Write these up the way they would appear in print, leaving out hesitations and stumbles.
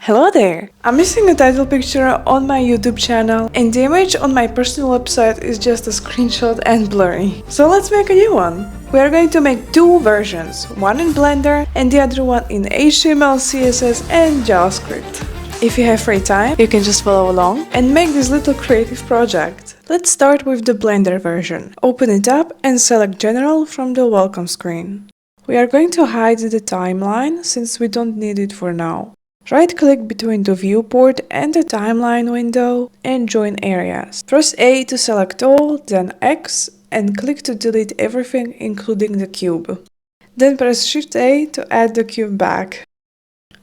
Hello there! I'm missing a title picture on my YouTube channel and the image on my personal website is just a screenshot and blurry. So let's make a new one. We are going to make two versions, one in Blender and the other one in HTML, CSS and JavaScript. If you have free time, you can just follow along and make this little creative project. Let's start with the Blender version. Open it up and select General from the welcome screen. We are going to hide the timeline since we don't need it for now. Right-click between the viewport and the timeline window and join areas. Press A to select all, then X and click to delete everything including the cube. Then press Shift A to add the cube back.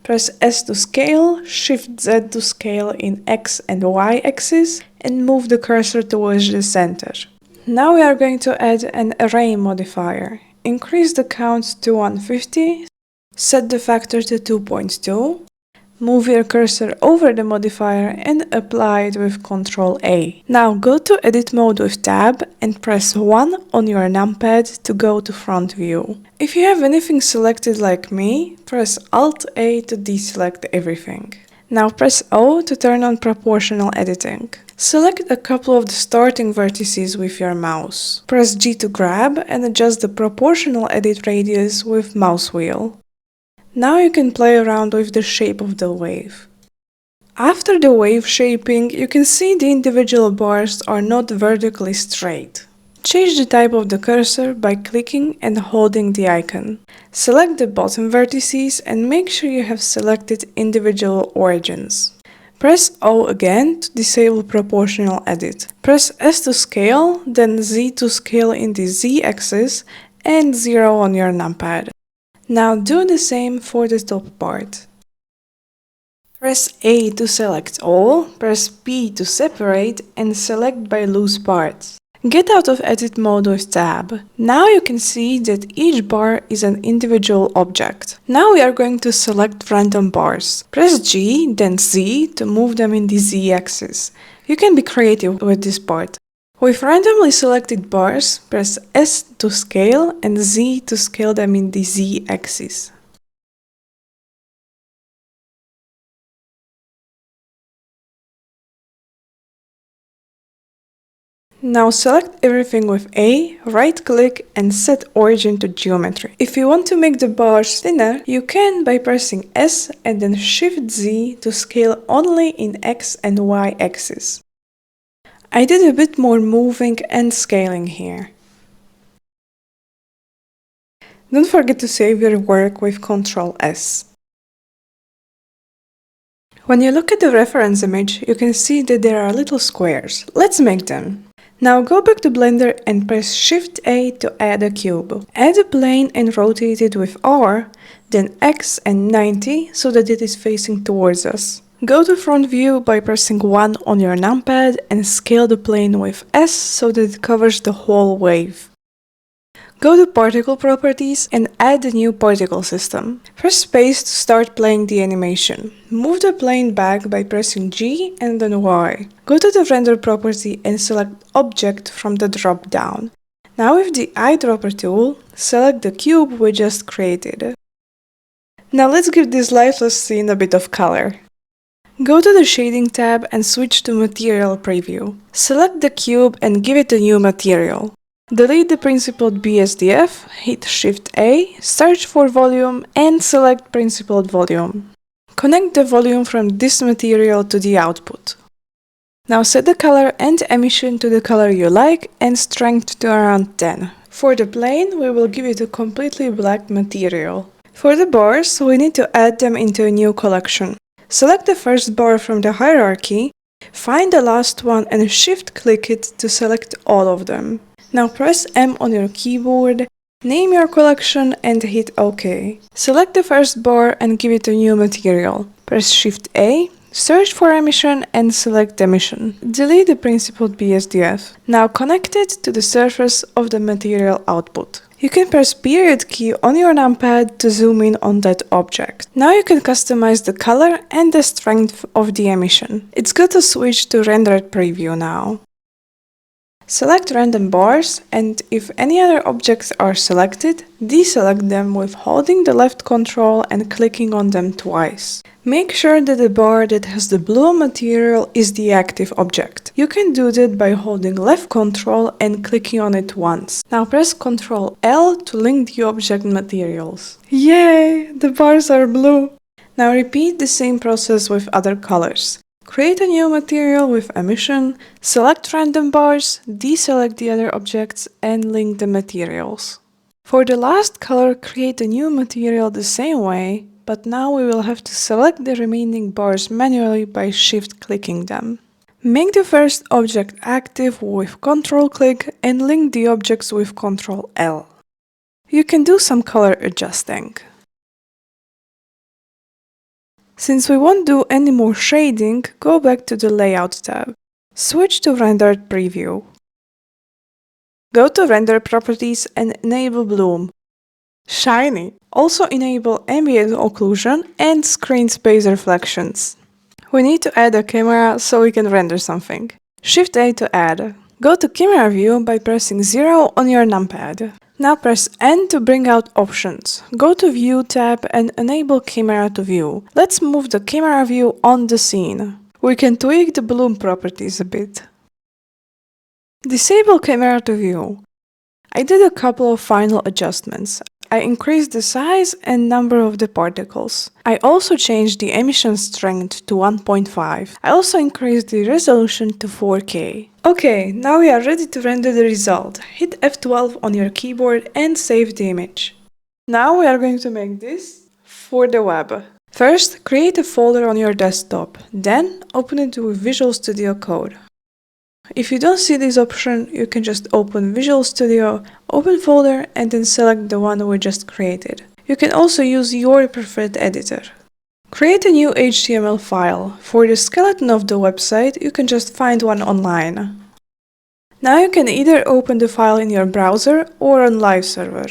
Press S to scale, Shift Z to scale in X and Y axis and move the cursor towards the center. Now we are going to add an array modifier. Increase the count to 150, set the factor to 2.2. Move your cursor over the modifier and apply it with Ctrl A. Now go to Edit mode with Tab and press 1 on your numpad to go to front view. If you have anything selected like me, press Alt A to deselect everything. Now press O to turn on proportional editing. Select a couple of the starting vertices with your mouse. Press G to grab and adjust the proportional edit radius with mouse wheel. Now you can play around with the shape of the wave. After the wave shaping, you can see the individual bars are not vertically straight. Change the type of the cursor by clicking and holding the icon. Select the bottom vertices and make sure you have selected individual origins. Press O again to disable proportional edit. Press S to scale, then Z to scale in the Z axis and 0 on your numpad. Now do the same for the top part. Press A to select all, press P to separate and select by loose parts. Get out of edit mode with Tab. Now you can see that each bar is an individual object. Now we are going to select random bars. Press G, then Z to move them in the Z axis. You can be creative with this part. With randomly selected bars, press S to scale and Z to scale them in the Z axis. Now select everything with A, right-click and set origin to geometry. If you want to make the bars thinner, you can by pressing S and then Shift Z to scale only in X and Y axis. I did a bit more moving and scaling here. Don't forget to save your work with Ctrl S. When you look at the reference image, you can see that there are little squares. Let's make them. Now go back to Blender and press Shift A to add a cube. Add a plane and rotate it with R, then X and 90 so that it is facing towards us. Go to front view by pressing 1 on your numpad and scale the plane with S so that it covers the whole wave. Go to particle properties and add a new particle system. Press space to start playing the animation. Move the plane back by pressing G and then Y. Go to the render property and select object from the drop down. Now with the eyedropper tool, select the cube we just created. Now let's give this lifeless scene a bit of color. Go to the Shading tab and switch to Material Preview. Select the cube and give it a new material. Delete the principled BSDF, hit Shift A, search for volume and select principled volume. Connect the volume from this material to the output. Now set the color and emission to the color you like and strength to around 10. For the plane, we will give it a completely black material. For the bars, we need to add them into a new collection. Select the first bar from the hierarchy, find the last one and shift-click it to select all of them. Now press M on your keyboard, name your collection and hit OK. Select the first bar and give it a new material. Press Shift A, search for emission and select emission. Delete the principled BSDF. Now connect it to the surface of the material output. You can press period key on your numpad to zoom in on that object. Now you can customize the color and the strength of the emission. It's good to switch to rendered preview now. Select random bars, and if any other objects are selected, deselect them with holding the left control and clicking on them twice. Make sure that the bar that has the blue material is the active object. You can do that by holding left control and clicking on it once. Now press Ctrl L to link the object materials. Yay! The bars are blue! Now repeat the same process with other colors. Create a new material with emission, select random bars, deselect the other objects, and link the materials. For the last color, create a new material the same way, but now we will have to select the remaining bars manually by shift-clicking them. Make the first object active with Ctrl-click and link the objects with Ctrl-L. You can do some color adjusting. Since we won't do any more shading, go back to the Layout tab. Switch to Rendered Preview. Go to Render Properties and enable Bloom. Shiny! Also enable Ambient Occlusion and Screen Space Reflections. We need to add a camera so we can render something. Shift-A to add. Go to Camera View by pressing 0 on your numpad. Now press N to bring out options. Go to View tab and enable Camera to View. Let's move the camera view on the scene. We can tweak the bloom properties a bit. Disable Camera to View. I did a couple of final adjustments. I increased the size and number of the particles. I also changed the emission strength to 1.5. I also increased the resolution to 4K. Okay, now we are ready to render the result. Hit F12 on your keyboard and save the image. Now we are going to make this for the web. First, create a folder on your desktop. Then, open it with Visual Studio Code. If you don't see this option, you can just open Visual Studio, open folder, and then select the one we just created. You can also use your preferred editor. Create a new HTML file. For the skeleton of the website, you can just find one online. Now you can either open the file in your browser or on live server.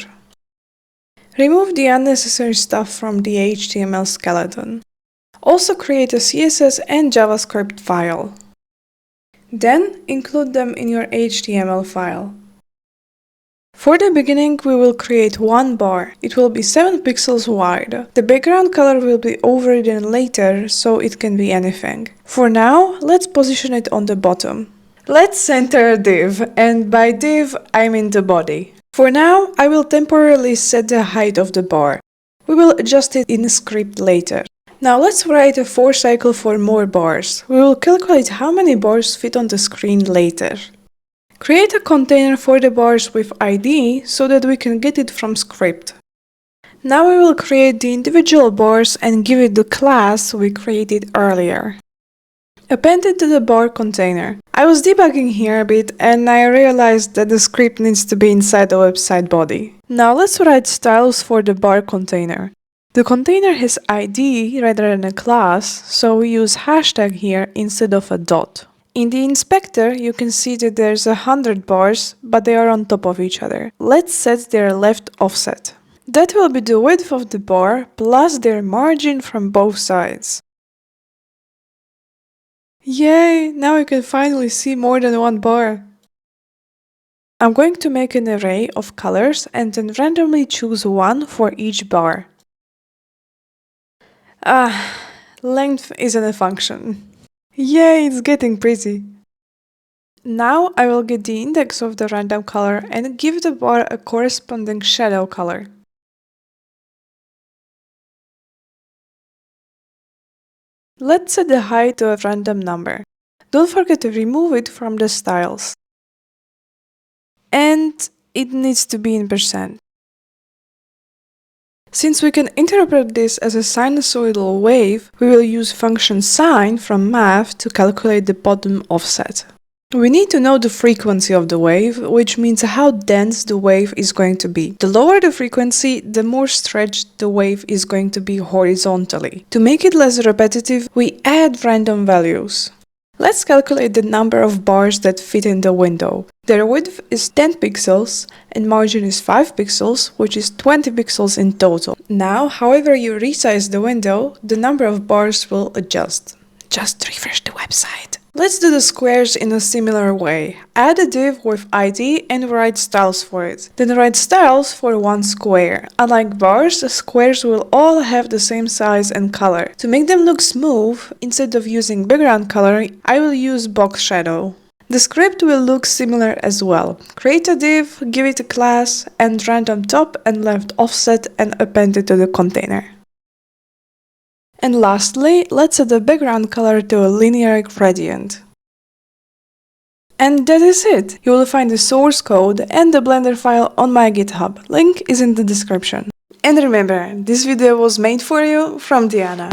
Remove the unnecessary stuff from the HTML skeleton. Also create a CSS and JavaScript file. Then include them in your HTML file. For the beginning, we will create one bar. It will be 7 pixels wide. The background color will be overridden later, so it can be anything. For now, let's position it on the bottom. Let's center a div, and by div, I mean the body. For now, I will temporarily set the height of the bar. We will adjust it in script later. Now let's write a for cycle for more bars. We will calculate how many bars fit on the screen later. Create a container for the bars with ID so that we can get it from script. Now we will create the individual bars and give it the class we created earlier. Append it to the bar container. I was debugging here a bit and I realized that the script needs to be inside the website body. Now let's write styles for the bar container. The container has ID rather than a class, so we use hashtag here instead of a dot. In the inspector, you can see that there's 100 bars, but they are on top of each other. Let's set their left offset. That will be the width of the bar plus their margin from both sides. Yay! Now you can finally see more than one bar. I'm going to make an array of colors and then randomly choose one for each bar. Length isn't a function. Yay, it's getting pretty. Now I will get the index of the random color and give the bar a corresponding shadow color. Let's set the height to a random number. Don't forget to remove it from the styles. And it needs to be in percent. Since we can interpret this as a sinusoidal wave, we will use function sine from math to calculate the bottom offset. We need to know the frequency of the wave, which means how dense the wave is going to be. The lower the frequency, the more stretched the wave is going to be horizontally. To make it less repetitive, we add random values. Let's calculate the number of bars that fit in the window. Their width is 10 pixels and margin is 5 pixels, which is 20 pixels in total. Now, however you resize the window, the number of bars will adjust. Just refresh the website. Let's do the squares in a similar way. Add a div with ID and write styles for it. Then write styles for one square. Unlike bars, the squares will all have the same size and color. To make them look smooth, instead of using background color, I will use box shadow. The script will look similar as well. Create a div, give it a class, and random top and left offset and append it to the container. And lastly, let's add the background color to a linear gradient. And that is it! You will find the source code and the Blender file on my GitHub. Link is in the description. And remember, this video was made for you from Diana.